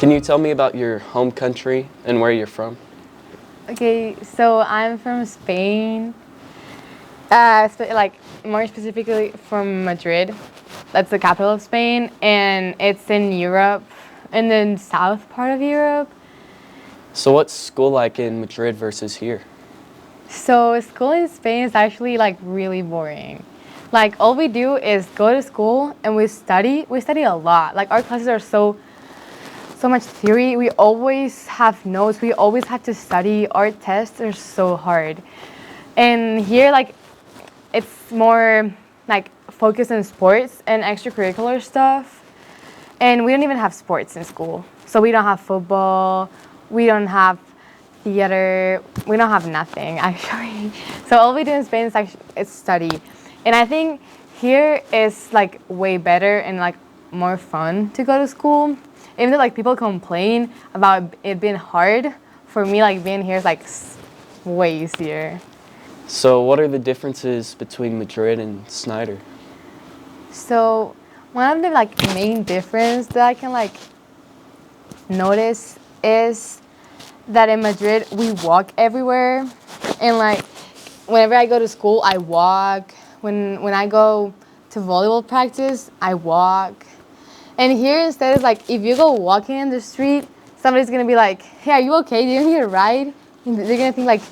Can you tell me about your home country and where you're from? Okay, so I'm from Spain, like more specifically from Madrid. That's the capital of Spain, and it's in Europe, in the south part of Europe. So what's school like in Madrid versus here? So school in Spain is actually like really boring. Like all we do is go to school and we study. We study a lot. Like our classes are so much theory. We always have notes. We always have to study. Our tests are so hard. And here, like, it's more like focused on sports and extracurricular stuff. And we don't even have sports in school. So we don't have football. We don't have theater. We don't have nothing, actually. So all we do in Spain is actually is study. And I think here is like way better and like more fun to go to school. Even though like people complain about it being hard, for me like being here is like way easier. So what are the differences between Madrid and Snyder? So one of the like main difference that I can like notice is that in Madrid we walk everywhere, and like whenever I go to school I walk. When I go to volleyball practice I walk. And here instead it's like if you go walking in the street, somebody's gonna be like, "Hey, are you okay? Do you need a ride?" They're gonna think like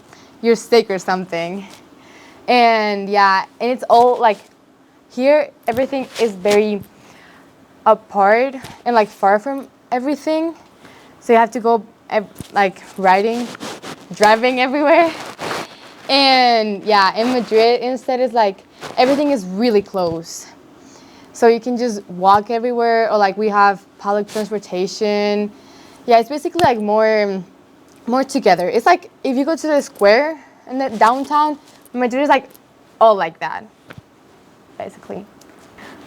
you're sick or something. And yeah, and it's all like here everything is very apart and like far from everything. So you have to go like driving everywhere. And yeah, in Madrid instead it's like everything is really close. So you can just walk everywhere, or like we have public transportation. Yeah, it's basically like more together. It's like if you go to the square in the downtown, Madrid is like all like that, basically.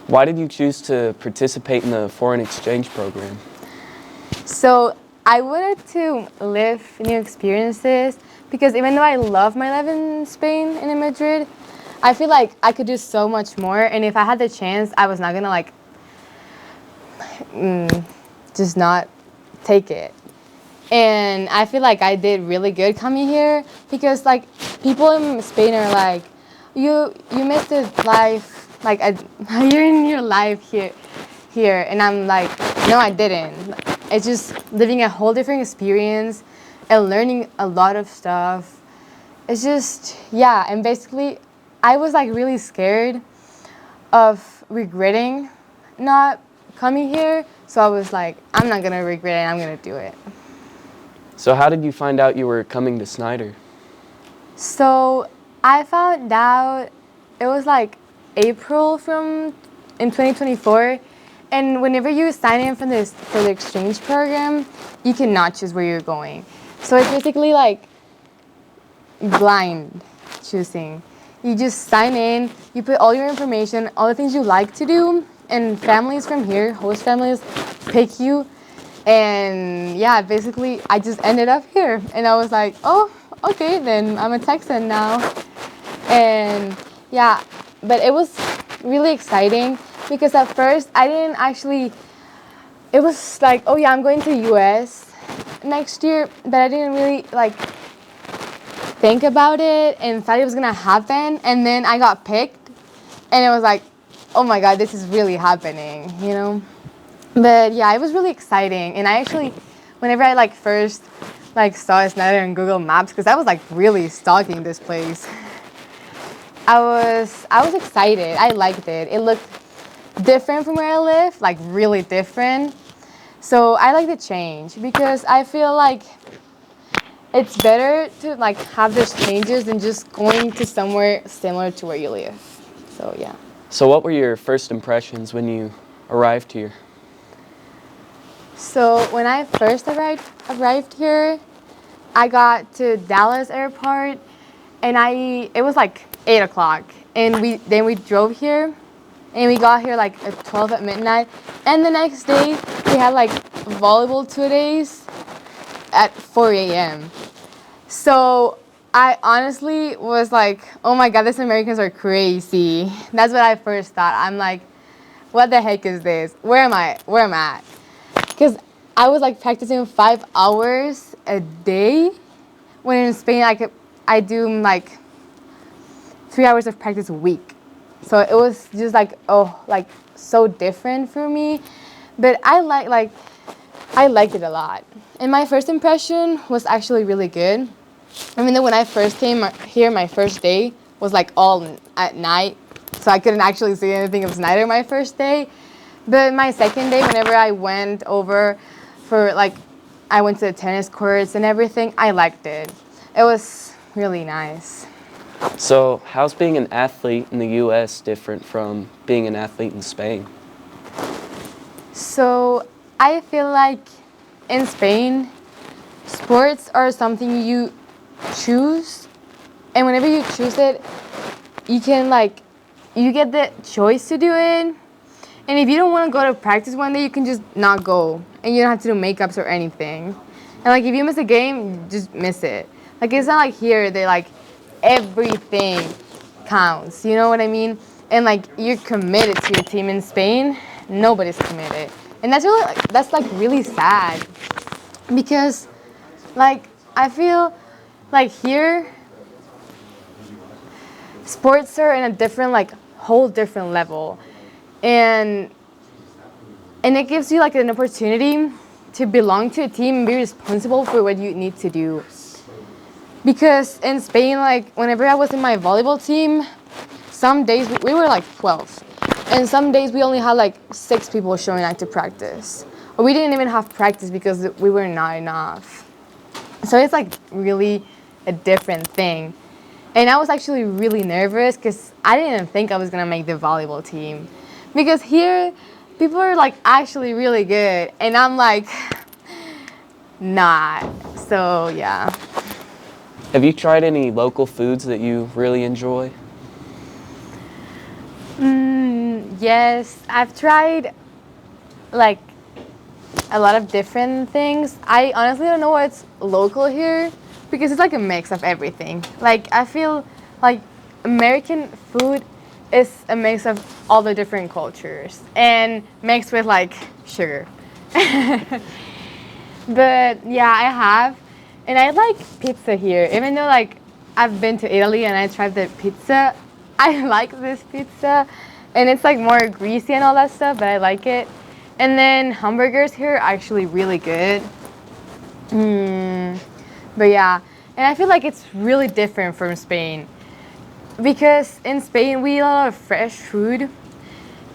Why did you choose to participate in the foreign exchange program? So I wanted to live new experiences because even though I love my life in Spain and in Madrid, I feel like I could do so much more, and if I had the chance, I was not gonna like just not take it. And I feel like I did really good coming here because like people in Spain are like, you missed a life, like a year in your life here, and I'm like, no, I didn't. It's just living a whole different experience and learning a lot of stuff. It's just yeah, and basically I was like really scared of regretting not coming here, so I was like, I'm not gonna regret it, I'm gonna do it. So how did you find out you were coming to Snyder? So I found out it was like April in 2024, and whenever you sign in for the exchange program, you cannot choose where you're going. So it's basically like blind choosing. You just sign in, you put all your information, all the things you like to do, and families from here, host families, pick you. And yeah, basically, I just ended up here. And I was like, oh, okay, then I'm a Texan now. And yeah, but it was really exciting because at first I didn't actually, it was like, oh yeah, I'm going to the US next year, but I didn't really like think about it and thought it was gonna happen, and then I got picked and it was like, oh my god, this is really happening, you know. But yeah, it was really exciting. And I actually, whenever I like first like saw Snyder on Google Maps, because I was like really stalking this place, I was excited. I liked it. It looked different from where I live, like really different. So I like the change because I feel like it's better to like have those changes than just going to somewhere similar to where you live. So yeah. So what were your first impressions when you arrived here? So when I first arrived here, I got to Dallas airport, and it was like 8 o'clock, and we drove here, and we got here like at 12 at midnight, and the next day we had like volleyball 2 days at 4 a.m. So I honestly was like, oh my god, these Americans are crazy. That's what I first thought. I'm like, what the heck is this? Where am I at? Because I was like practicing 5 hours a day, when in Spain I do like 3 hours of practice a week. So it was just like like so different for me, but I liked it a lot. And my first impression was actually really good. I mean, when I first came here, my first day was like all at night, so I couldn't actually see anything. It was neither my first day. But my second day, whenever I went over for like, I went to the tennis courts and everything, I liked it. It was really nice. So, how's being an athlete in the U.S. different from being an athlete in Spain? So I feel like in Spain, sports are something you choose, and whenever you choose it, you can you get the choice to do it. And if you don't want to go to practice one day, you can just not go, and you don't have to do makeups or anything. And like if you miss a game, you just miss it. Like it's not like here they like everything counts. You know what I mean? And like you're committed to your team. In Spain, nobody's committed, and that's really sad, because like I feel like here sports are in a different whole different level, and it gives you like an opportunity to belong to a team and be responsible for what you need to do. Because in Spain, like whenever I was in my volleyball team, some days we were like 12, and some days we only had like 6 people showing up to practice, or we didn't even have practice because we were not enough. So it's like really a different thing. And I was actually really nervous because I didn't think I was gonna make the volleyball team, because here people are like actually really good, and I'm like not. So yeah. Have you tried any local foods that you really enjoy? Yes, I've tried like a lot of different things. I honestly don't know what's local here, because it's like a mix of everything. Like I feel like American food is a mix of all the different cultures and mixed with like sugar. But yeah, I have. And I like pizza here. Even though like I've been to Italy and I tried the pizza, I like this pizza. And it's like more greasy and all that stuff, but I like it. And then hamburgers here are actually really good. But yeah, and I feel like it's really different from Spain, because in Spain we eat a lot of fresh food,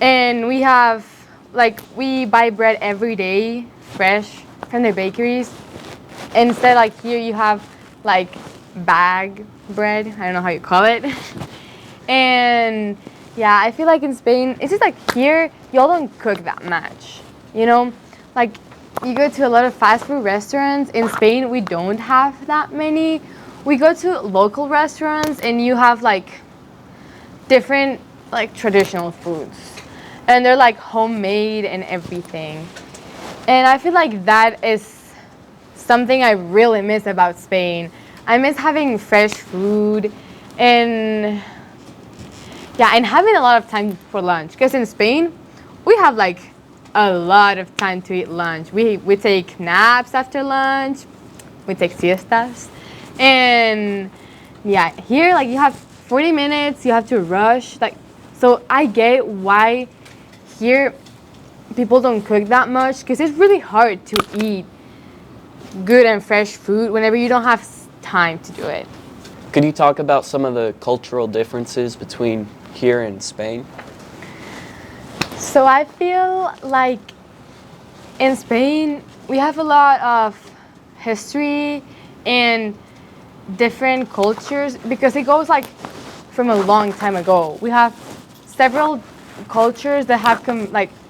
and we have we buy bread every day fresh from the bakeries. Instead, like here you have like bag bread. I don't know how you call it. And yeah, I feel like in Spain, it's just like here, y'all don't cook that much. You know, like you go to a lot of fast food restaurants. In Spain, we don't have that many. We go to local restaurants and you have like different like traditional foods. And they're like homemade and everything. And I feel like that is something I really miss about Spain. I miss having fresh food and yeah, and having a lot of time for lunch. Because in Spain, we have like a lot of time to eat lunch. We take naps after lunch. We take siestas. And yeah, here like you have 40 minutes, you have to rush. Like, so I get why here people don't cook that much, because it's really hard to eat good and fresh food whenever you don't have time to do it. Could you talk about some of the cultural differences between here and Spain? So I feel like in Spain we have a lot of history and different cultures, because it goes like from a long time ago. We have several cultures that have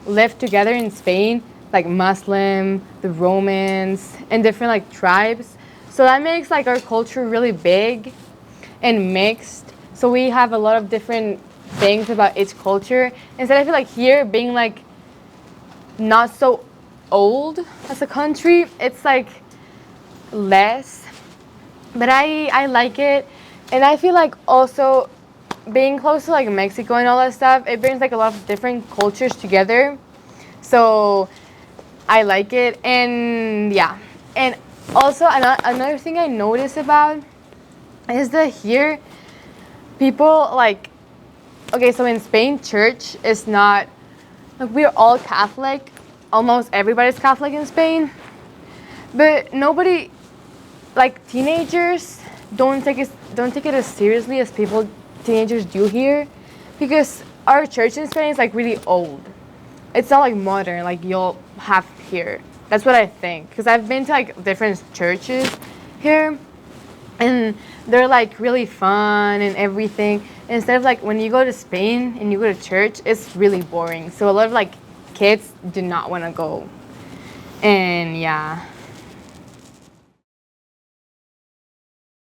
lived together in Spain, like Muslim, the Romans, and different like tribes. So that makes like our culture really big and mixed. So we have a lot of different things about each culture. Instead, I feel like here being like not so old as a country, it's like less. But I like it, and I feel like also being close to like Mexico and all that stuff, it brings like a lot of different cultures together. So I like it, and yeah. And also another thing I notice about is that here people like, okay, so in Spain, church is not like we're all Catholic. Almost everybody's Catholic in Spain, but nobody, like teenagers don't take it as seriously as teenagers do here, because our church in Spain is like really old. It's not like modern like you'll have here. That's what I think, because I've been to like different churches here, and they're like really fun and everything. Instead of like when you go to Spain and you go to church, it's really boring. So a lot of like kids do not want to go, and yeah.